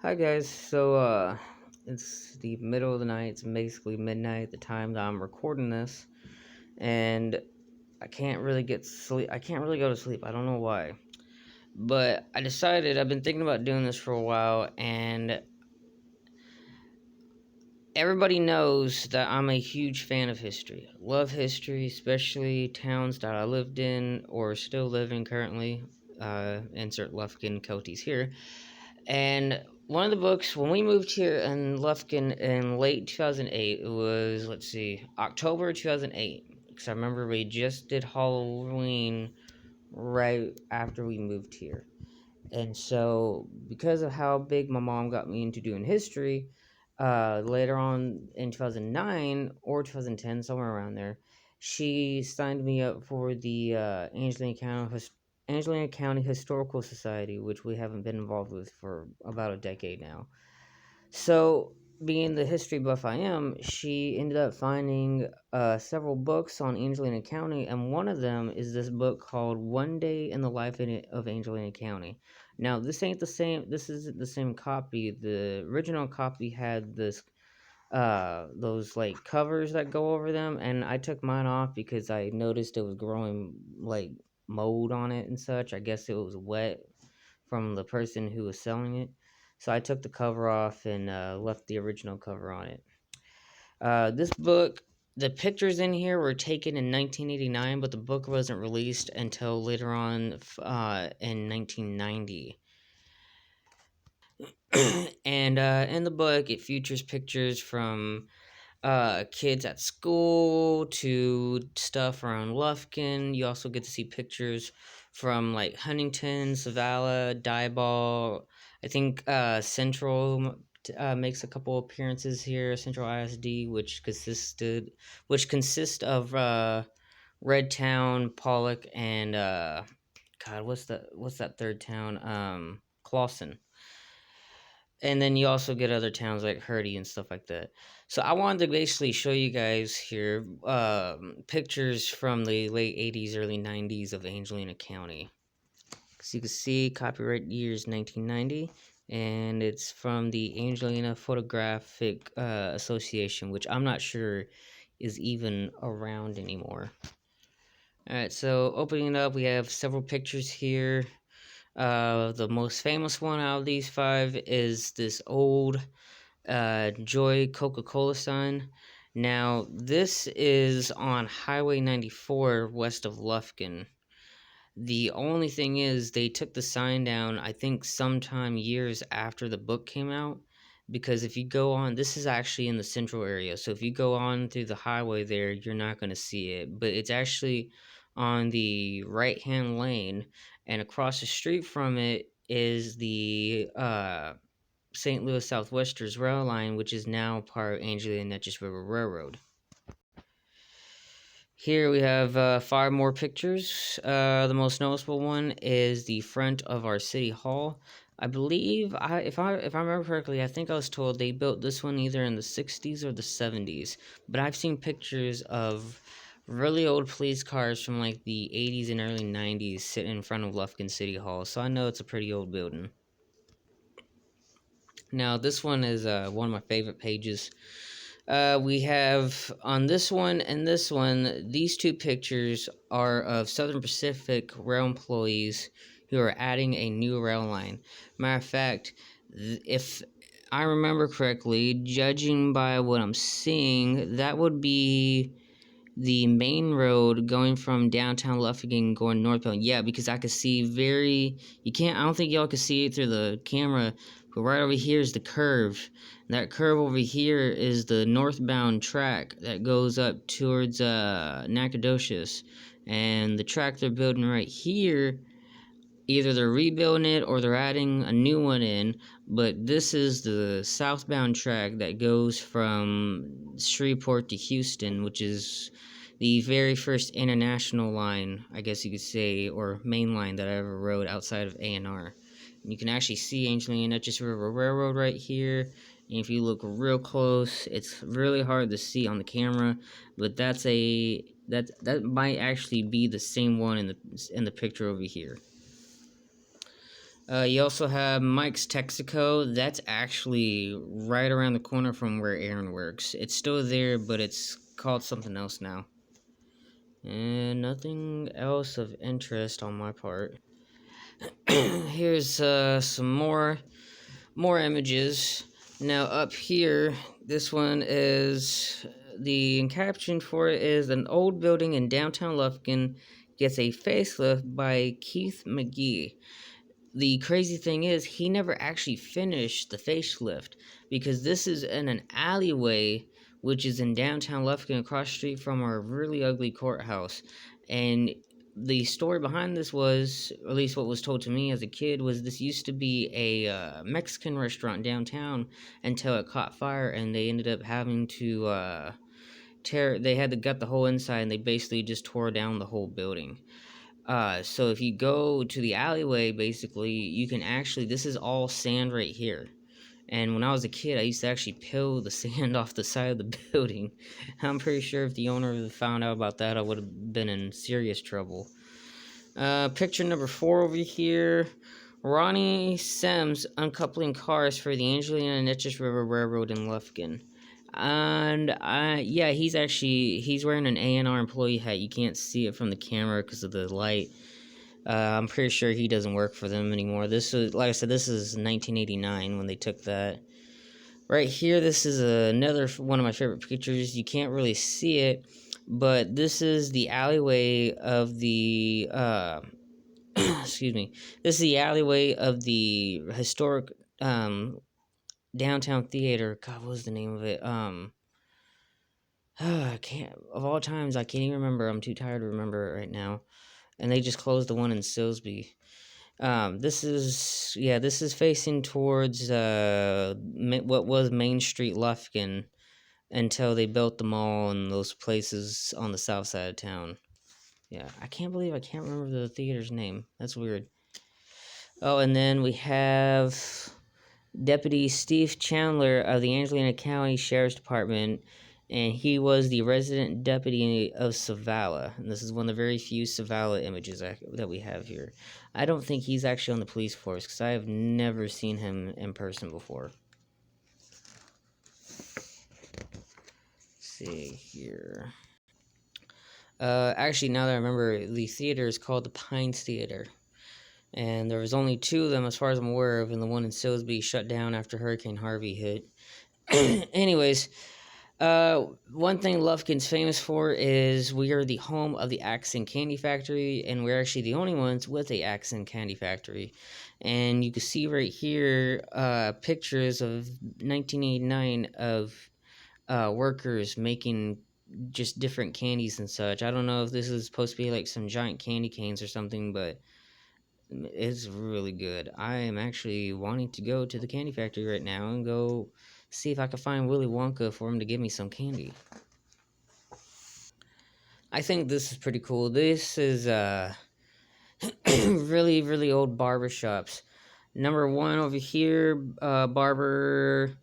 Hi guys, it's the middle of the night, it's basically midnight at the time that I'm recording this, and I can't really get sleep, I can't really go to sleep, I don't know why. But I decided, I've been thinking about doing this for a while, and everybody knows that I'm a huge fan of history. I love history, especially towns that I lived in, or still live in currently, insert Lufkin County's here. And one of the books, when we moved here in Lufkin in late 2008, it was, let's see, October 2008. Because I remember we just did Halloween right after we moved here. And so, because of how big my mom got me into doing history, later on in 2009 or 2010, somewhere around there, she signed me up for the Angelina County Historical Society, which we haven't been involved with for about a decade now. So, being the history buff I am, she ended up finding several books on Angelina County, and one of them is this book called One Day in the Life of Angelina County. Now, this ain't the same, this isn't the same copy. The original copy had those like covers that go over them, and I took mine off because I noticed it was growing like mold on it and such. I guess it was wet from the person who was selling it. So I took the cover off and left the original cover on it. This book, the pictures in here were taken in 1989, but the book wasn't released until later on in 1990. And in the book, it features pictures from kids at school to stuff around Lufkin. You also get to see pictures from like Huntington, Savala, Dieball. I think Central makes a couple appearances here. Central ISD, which consists of Redtown, Pollock, and God, what's that third town? Clawson. And then you also get other towns like Hurdy and stuff like that. So I wanted to basically show you guys here pictures from the late 80s, early 90s of Angelina County. So you can see copyright year is 1990, and it's from the Angelina Photographic Association, which I'm not sure is even around anymore. Alright, so opening it up, we have several pictures here. The most famous one out of these five is this old Joy Coca-Cola sign. Now, this is on Highway 94 west of Lufkin. The only thing is, they took the sign down, I think, sometime years after the book came out. Because if you go on, this is actually in the central area. So if you go on through the highway there, you're not going to see it. But it's actually on the right-hand lane. And across the street from it is the St. Louis Southwestern's rail line, which is now part of Angelina Neches River Railroad. Here we have five more pictures. The most noticeable one is the front of our city hall. I believe, if I remember correctly, I think I was told they built this one either in the 60s or the 70s. But I've seen pictures of really old police cars from like the 80s and early 90s sitting in front of Lufkin City Hall, so I know it's a pretty old building. Now, this one is one of my favorite pages. We have on this one and this one, these two pictures are of Southern Pacific rail employees who are adding a new rail line. Matter of fact, if I remember correctly, judging by what I'm seeing, that would be the main road going from downtown Lufkin going northbound. Yeah, because I could see I don't think y'all could see it through the camera, but right over here is the curve. That curve over here is the northbound track that goes up towards Nacogdoches. And the track they're building right here, either they're rebuilding it or they're adding a new one in, but this is the southbound track that goes from Shreveport to Houston, which is the very first international line, I guess you could say, or main line that I ever rode outside of A&R. You can actually see Angelina Neches River Railroad right here. And if you look real close, it's really hard to see on the camera, but that might actually be the same one in the picture over here. You also have Mike's Texaco. That's actually right around the corner from where Aaron works. It's still there, but it's called something else now. And nothing else of interest on my part. Here's some more images. Now up here, this one is the caption for it is an old building in downtown Lufkin gets a facelift by Keith McGee. The crazy thing is he never actually finished the facelift because this is in an alleyway which is in downtown Lufkin across the street from our really ugly courthouse. And the story behind this was, or at least what was told to me as a kid, was this used to be a Mexican restaurant downtown until it caught fire and they ended up having to they had to gut the whole inside and they basically just tore down the whole building. So if you go to the alleyway, basically, you can actually, this is all sand right here. And when I was a kid, I used to actually peel the sand off the side of the building. I'm pretty sure if the owner found out about that, I would have been in serious trouble. Picture number 4 over here. Ronnie Sims uncoupling cars for the Angelina Niches River Railroad in Lufkin. And yeah, he's wearing an A&R employee hat. You can't see it from the camera because of the light. I'm pretty sure he doesn't work for them anymore. This is, like I said, this is 1989 when they took that. Right here, this is another one of my favorite pictures. You can't really see it, but this is the alleyway of the excuse me. This is the alleyway of the historic downtown theater. God, what was the name of it? I can't. Of all times, I can't even remember. I'm too tired to remember it right now. And they just closed the one in Silsby. This is facing towards what was Main Street Lufkin until they built the mall and those places on the south side of town. Yeah, I can't believe I can't remember the theater's name. That's weird. Oh, and then we have Deputy Steve Chandler of the Angelina County Sheriff's Department, and he was the resident deputy of Savala. And this is one of the very few Savala images that we have here. I don't think he's actually on the police force because I have never seen him in person before. Let's see here. Actually, now that I remember, the theater is called the Pines Theater. And there was only 2 of them as far as I'm aware of, and the one in Silsby shut down after Hurricane Harvey hit. Anyways, one thing Lufkin's famous for is we are the home of the Axe and Candy Factory, and we're actually the only ones with a Axe and Candy Factory. And you can see right here pictures of 1989 of workers making just different candies and such. I don't know if this is supposed to be like some giant candy canes or something, but it's really good. I am actually wanting to go to the candy factory right now and go see if I can find Willy Wonka for him to give me some candy. I think this is pretty cool. This is really, really old barber shops. Number 1 over here, barber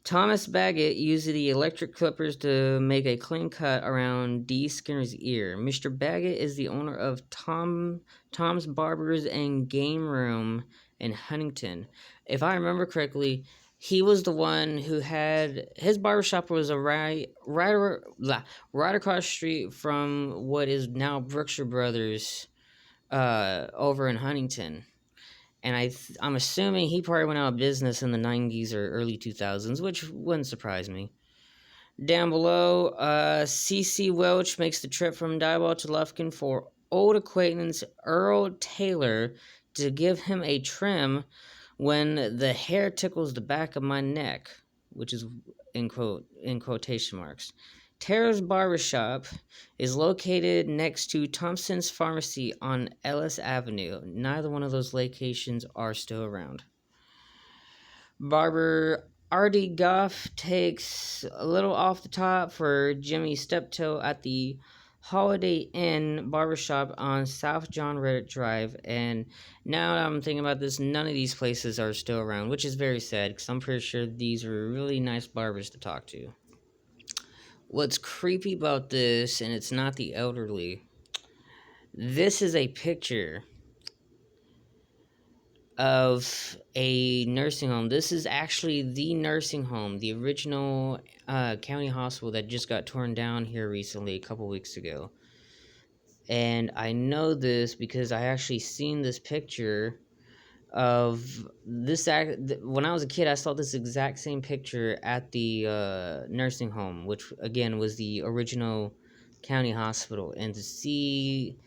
Thomas Baggett used the electric clippers to make a clean cut around D. Skinner's ear. Mr. Baggett is the owner of Tom's Barbers and Game Room in Huntington. If I remember correctly, he was the one who had his barbershop was right across the street from what is now Brookshire Brothers over in Huntington. And I'm assuming he probably went out of business in the 90s or early 2000s, which wouldn't surprise me. Down below, C.C. Welch makes the trip from Diboll to Lufkin for old acquaintance Earl Taylor to give him a trim when the hair tickles the back of my neck, which is in quotation marks. Taylor's barbershop is located next to Thompson's Pharmacy on Ellis Avenue. Neither one of those locations are still around. Barber Artie Goff takes a little off the top for Jimmy Steptoe at the Holiday Inn barbershop on South John Redditt Drive. And now that I'm thinking about this, none of these places are still around, which is very sad because I'm pretty sure these were really nice barbers to talk to. What's creepy about this, and it's not the elderly, this is a picture of a nursing home. This is actually the nursing home, the original county hospital that just got torn down here recently, a couple weeks ago. And I know this because I actually seen this picture of this when I was a kid. I saw this exact same picture at the nursing home, which again was the original county hospital. And to see,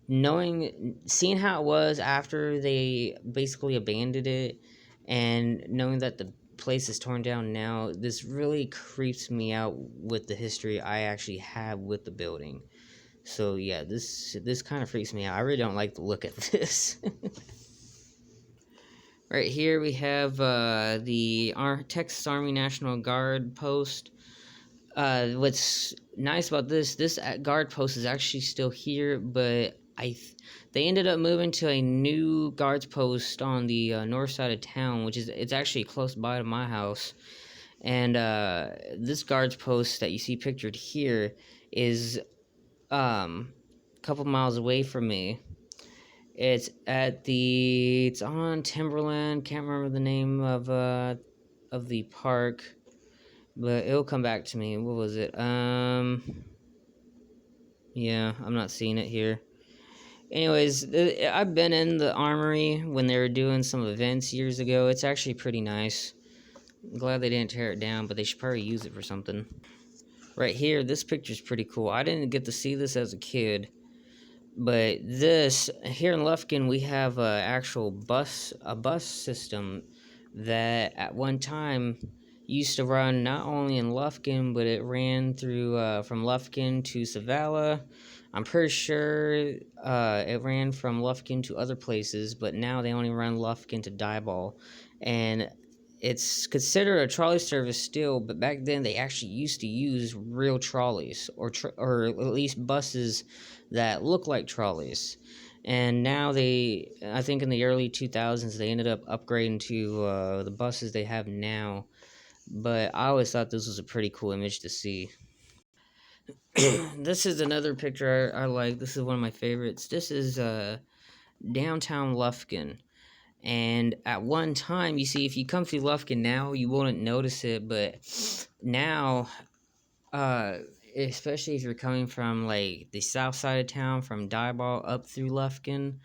seeing how it was after they basically abandoned it, and knowing that the place is torn down now, this really creeps me out with the history I actually have with the building. So yeah, this kind of freaks me out. I really don't like the look at this. Right here we have the Texas Army National Guard post. What's nice about this guard post is actually still here, but they ended up moving to a new guards post on the north side of town, which is it's actually close by to my house. And this guards post that you see pictured here is a couple miles away from me. It's on Timberland. Can't remember the name of the park, but it'll come back to me. What was it? Yeah, I'm not seeing it here. Anyways, I've been in the armory when they were doing some events years ago. It's actually pretty nice. I'm glad they didn't tear it down, but they should probably use it for something. Right here, this picture's pretty cool. I didn't get to see this as a kid. But this here in Lufkin, we have a bus system that at one time used to run not only in Lufkin, but it ran through from Lufkin to Savala. I'm pretty sure it ran from Lufkin to other places, but now they only run Lufkin to Dieball, and it's considered a trolley service still. But back then, they actually used to use real trolleys or at least buses that look like trolleys. And now I think in the early 2000s, they ended up upgrading to the buses they have now. But I always thought this was a pretty cool image to see. This is another picture I like. This is one of my favorites. This is downtown Lufkin. And at one time, you see, if you come through Lufkin now, you wouldn't notice it. But now, uh, especially if you're coming from like the south side of town, from Dieball up through Lufkin,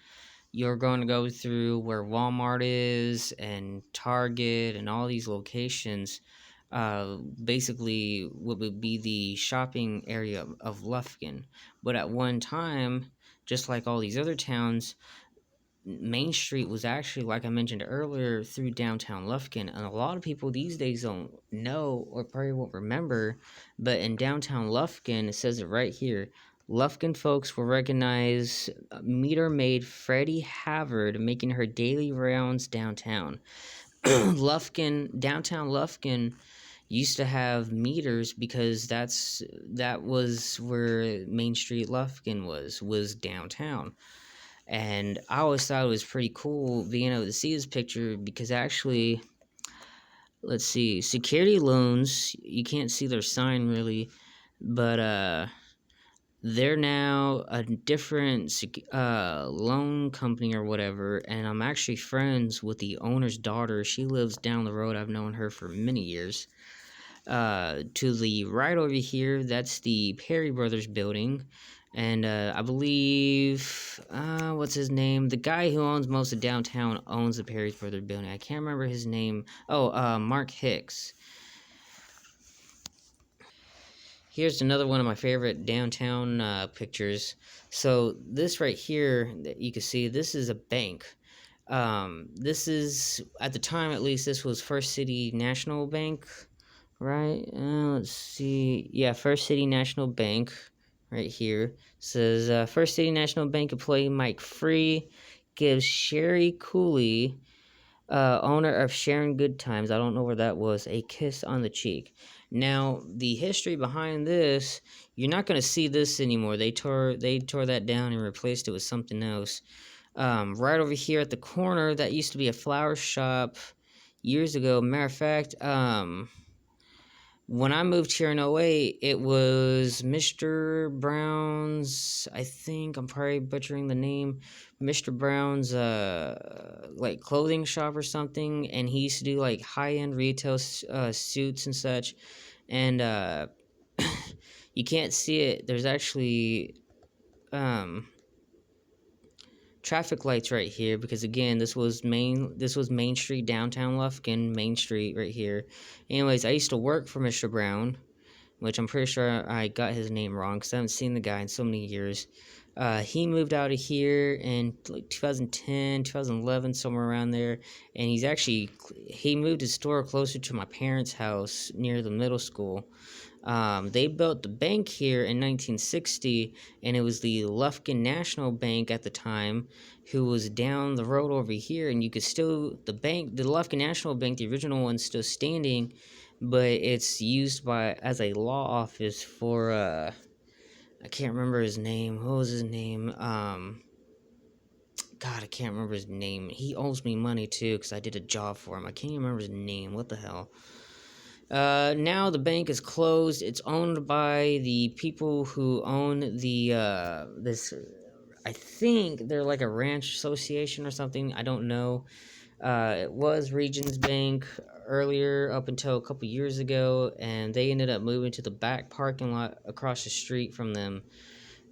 you're going to go through where Walmart is and Target and all these locations. Basically, what would be the shopping area of Lufkin. But at one time, just like all these other towns, Main Street was actually, like I mentioned earlier, through downtown Lufkin. And a lot of people these days don't know or probably won't remember, but in downtown Lufkin, it says it right here. Lufkin folks will recognize meter maid Freddie Havard making her daily rounds downtown. Downtown Lufkin used to have meters because that was where Main Street Lufkin was downtown. And I always thought it was pretty cool being able to see this picture because actually, let's see, security loans, you can't see their sign really, but they're now a different loan company or whatever, and I'm actually friends with the owner's daughter. She lives down the road. I've known her for many years. To the right over here, that's the Perry Brothers building. And I believe, what's his name? The guy who owns most of downtown owns the Perry Brothers building. I can't remember his name. Oh, Mark Hicks. Here's another one of my favorite downtown pictures. So this right here that you can see, this is a bank. This is, at the time at least, this was First City National Bank, right? Let's see. Yeah, First City National Bank, right here. Says, First City National Bank employee Mike Free gives Sherry Cooley, owner of Sharon Good Times, I don't know where that was, a kiss on the cheek. Now, the history behind this, you're not going to see this anymore. They tore that down and replaced it with something else. Right over here at the corner, that used to be a flower shop years ago. Matter of fact, When I moved here in '08, it was Mr. Brown's, I think I'm probably butchering the name, Mr. Brown's like clothing shop or something, and he used to do like high-end retail suits and such. And you can't see it. There's actually um traffic lights right here because again this was Main Street, downtown Lufkin, Main Street right here. Anyways, I used to work for Mr. Brown, which I'm pretty sure I got his name wrong because I haven't seen the guy in so many years. He moved out of here in like 2010, 2011, somewhere around there, and he moved his store closer to my parents' house near the middle school. They built the bank here in 1960, and it was the Lufkin National Bank at the time, who was down the road over here. And you could still, the Lufkin National Bank, the original one's still standing, but it's used as a law office for I can't remember his name. What was his name? God, I can't remember his name. He owes me money too because I did a job for him. I can't even remember his name. What the hell? Now the bank is closed. It's owned by the people who own this. I think they're like a ranch association or something. I don't know. It was Regions Bank earlier up until a couple years ago, and they ended up moving to the back parking lot across the street from them.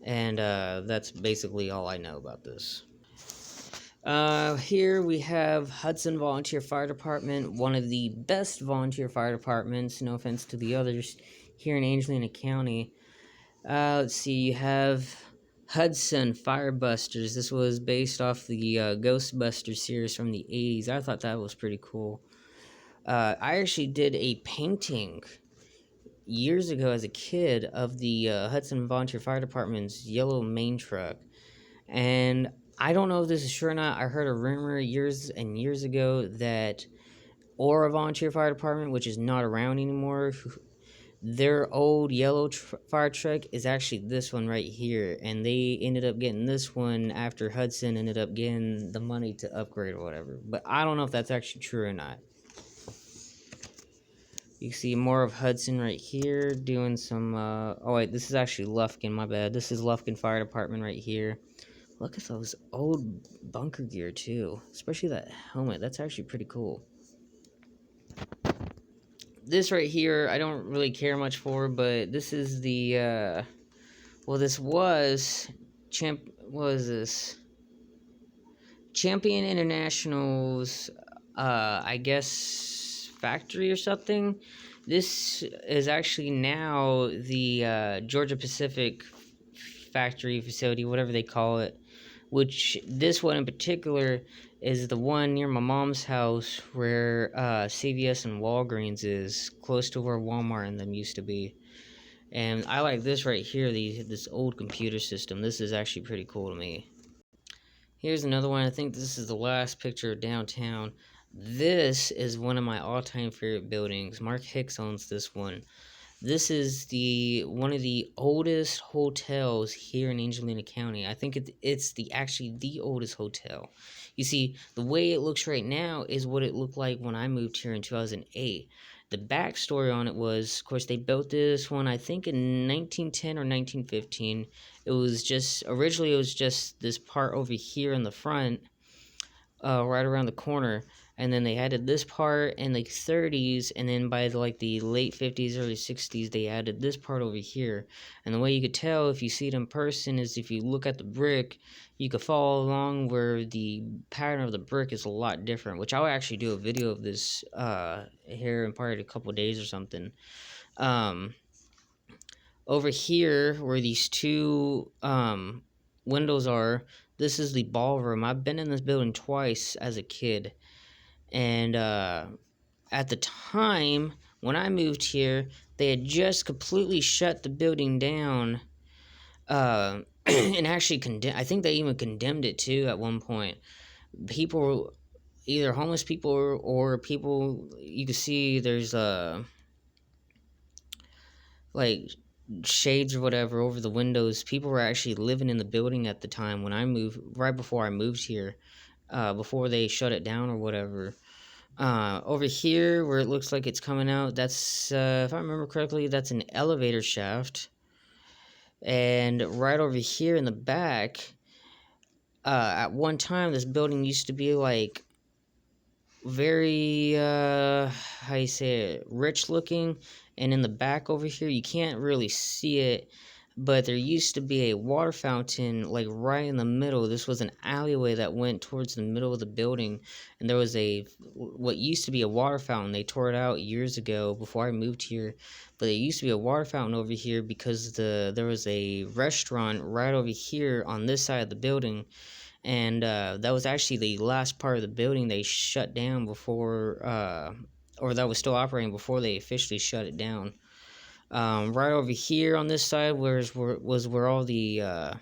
And that's basically all I know about this. Here we have Hudson Volunteer Fire Department, one of the best volunteer fire departments, no offense to the others, here in Angelina County. Let's see, you have Hudson Firebusters. This was based off the Ghostbusters series from the 80s. I thought that was pretty cool. I actually did a painting years ago as a kid of the Hudson Volunteer Fire Department's yellow main truck. And I don't know if this is true or not. I heard a rumor years and years ago that Aura Volunteer Fire Department, which is not around anymore, their old yellow fire truck is actually this one right here. And they ended up getting this one after Hudson ended up getting the money to upgrade or whatever. But I don't know if that's actually true or not. You can see more of Hudson right here doing some, oh wait, this is actually Lufkin, my bad. This is Lufkin Fire Department right here. Look at those old bunker gear, too. Especially that helmet. That's actually pretty cool. This right here, I don't really care much for, but this is the, well, this was, what is this? Champion International's, I guess, factory or something. This is actually now the, Georgia Pacific factory facility, whatever they call it. Which, this one in particular, is the one near my mom's house where CVS and Walgreens is, close to where Walmart and them used to be. And I like this right here, this old computer system. This is actually pretty cool to me. Here's another one. I think this is the last picture of downtown. This is one of my all-time favorite buildings. Mark Hicks owns this one. This is one of the oldest hotels here in Angelina County. I think it's actually the oldest hotel. You see, the way it looks right now is what it looked like when I moved here in 2008. The backstory on it was, of course, they built this one, I think, in 1910 or 1915. Originally it was just this part over here in the front, right around the corner. And then they added this part in like 30s, and then by the late 50s, early 60s, they added this part over here. And the way you could tell if you see it in person is if you look at the brick, you could follow along where the pattern of the brick is a lot different, which I'll actually do a video of this here in probably a couple of days or something. Over here, where these two windows are, this is the ballroom. I've been in this building twice as a kid. And at the time, when I moved here, they had just completely shut the building down. And actually I think they even condemned it too at one point. People, either homeless people or people, you can see there's like shades or whatever over the windows. People were actually living in the building at the time when I moved, right before I moved here, before they shut it down or whatever. Over here, where it looks like it's coming out, that's, if I remember correctly, that's an elevator shaft. And right over here in the back, at one time, this building used to be like very how you say it, rich looking. And in the back over here, you can't really see it, but there used to be a water fountain like right in the middle. This was an alleyway that went towards the middle of the building, and there was a what used to be a water fountain. They tore it out years ago before I moved here, but there used to be a water fountain over here because there was a restaurant right over here on this side of the building. And that was actually the last part of the building they shut down before, or that was still operating before they officially shut it down. Right over here on this side was where all the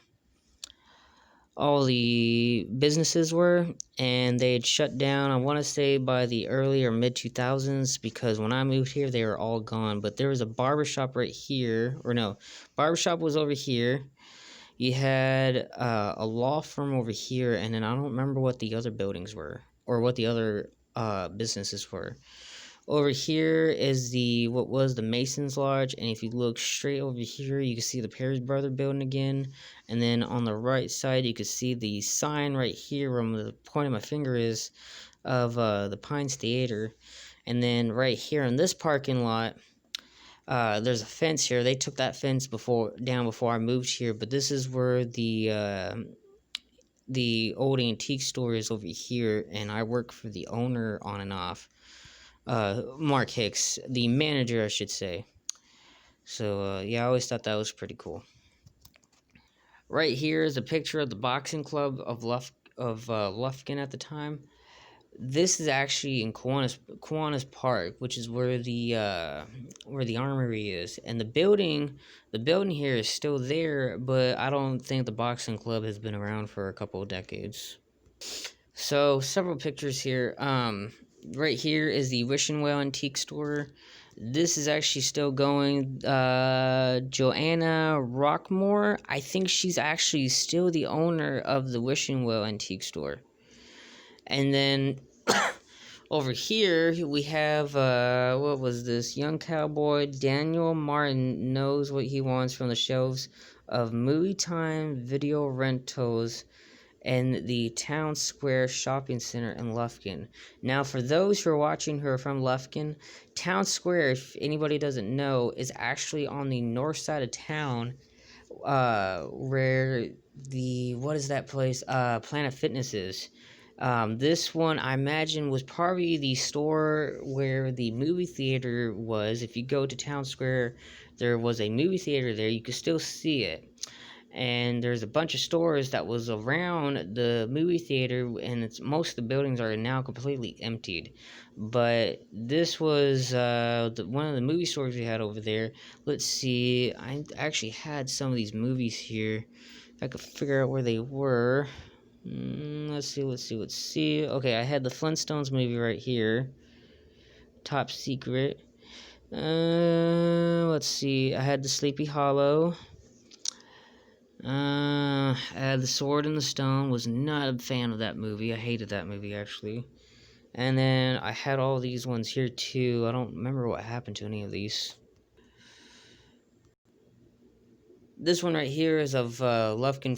businesses were, and they had shut down, I want to say, by the early or mid 2000s, because when I moved here they were all gone. But there was a barbershop right here, or no, barbershop was over here. You had a law firm over here, and then I don't remember what the other buildings were, or what the other businesses were. Over here is what was the Masons Lodge, and if you look straight over here, you can see the Perry Brother building again. And then on the right side, you can see the sign right here where the point of my finger is, of the Pines Theater. And then right here in this parking lot, there's a fence here. They took that fence down before I moved here, but this is where the old antique store is over here, and I work for the owner on and off. Mark Hicks, the manager, I should say. So yeah, I always thought that was pretty cool. Right here is a picture of the boxing club of Lufkin at the time. This is actually in Kiwanis Park, which is where the armory is, and the building here is still there, but I don't think the boxing club has been around for a couple of decades. So several pictures here. Right here is the Wishing Well Antique Store. This is actually still going. Joanna Rockmore, I think she's actually still the owner of the Wishing Well Antique Store. And then over here we have what was this? Young cowboy Daniel Martin knows what he wants from the shelves of Movie Time video rentals and the Town Square Shopping Center in Lufkin. Now, for those who are watching who are from Lufkin, Town Square, if anybody doesn't know, is actually on the north side of town, where what is that place? Planet Fitness is. This one, I imagine, was probably the store where the movie theater was. If you go to Town Square, there was a movie theater there. You can still see it. And there's a bunch of stores that was around the movie theater, and most of the buildings are now completely emptied. But this was one of the movie stores we had over there. Let's see, I actually had some of these movies here. If I could figure out where they were. Let's see. Okay, I had the Flintstones movie right here. Top Secret. Let's see. I had the Sleepy Hollow. I had the Sword in the Stone. Was not a fan of that movie. I hated that movie, actually. And then I had all these ones here too. I don't remember what happened to any of these. This one right here is of Lufkin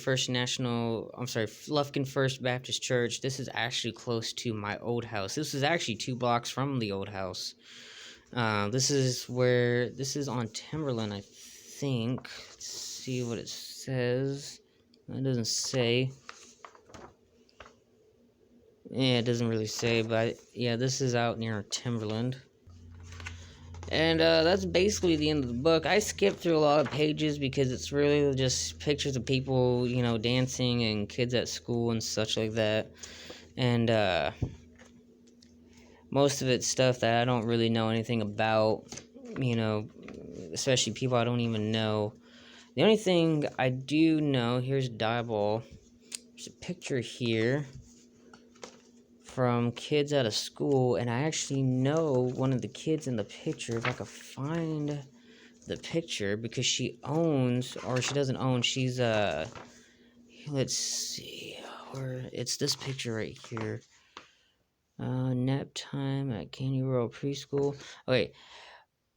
First Baptist Church. This is actually close to my old house. This is actually 2 blocks from the old house. This is on Timberland, I think. Let's see what it says. It doesn't say. Yeah, it doesn't really say, but yeah, this is out near Timberland. And that's basically the end of the book. I skipped through a lot of pages because it's really just pictures of people, dancing and kids at school and such like that. And most of it's stuff that I don't really know anything about, especially people I don't even know. The only thing I do know, here's Dieball. There's a picture here from kids out of school, and I actually know one of the kids in the picture, if I could find the picture, because she doesn't own, she's let's see, it's this picture right here. Nap time at Candy World Preschool. Okay,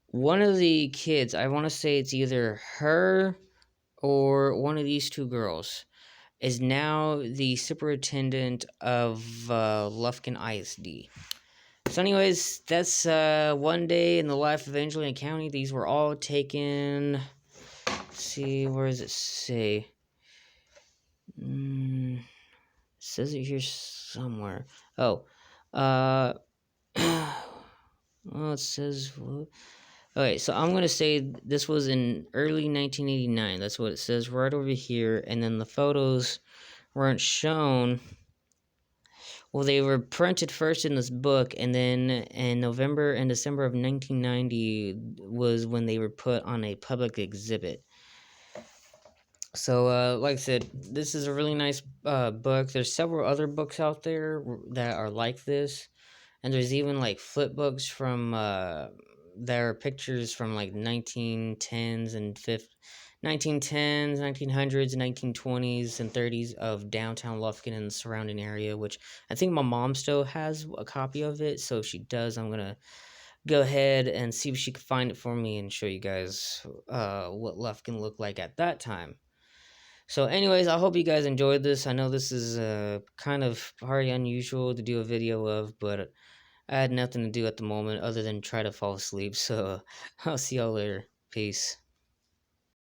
one of the kids, I want to say it's either her or one of these two girls, is now the superintendent of Lufkin ISD. So, anyways, that's one day in the life of Angelina County. These were all taken. Let's see, where does it say? It says it here somewhere. Oh, uh, well, it says. Okay, so I'm gonna say this was in early 1989. That's what it says right over here, and then the photos weren't shown. Well, they were printed first in this book, and then in November and December of 1990 was when they were put on a public exhibit. So, like I said, this is a really nice book. There's several other books out there that are like this, and there's even like flip books from there are pictures from like 1910s and 1910s, 1900s, 1920s, and 30s of downtown Lufkin and the surrounding area, which I think my mom still has a copy of it. So if she does, I'm gonna go ahead and see if she can find it for me and show you guys what Lufkin looked like at that time. So, anyways, I hope you guys enjoyed this. I know this is kind of very unusual to do a video of, but I had nothing to do at the moment other than try to fall asleep. So, I'll see y'all later. Peace.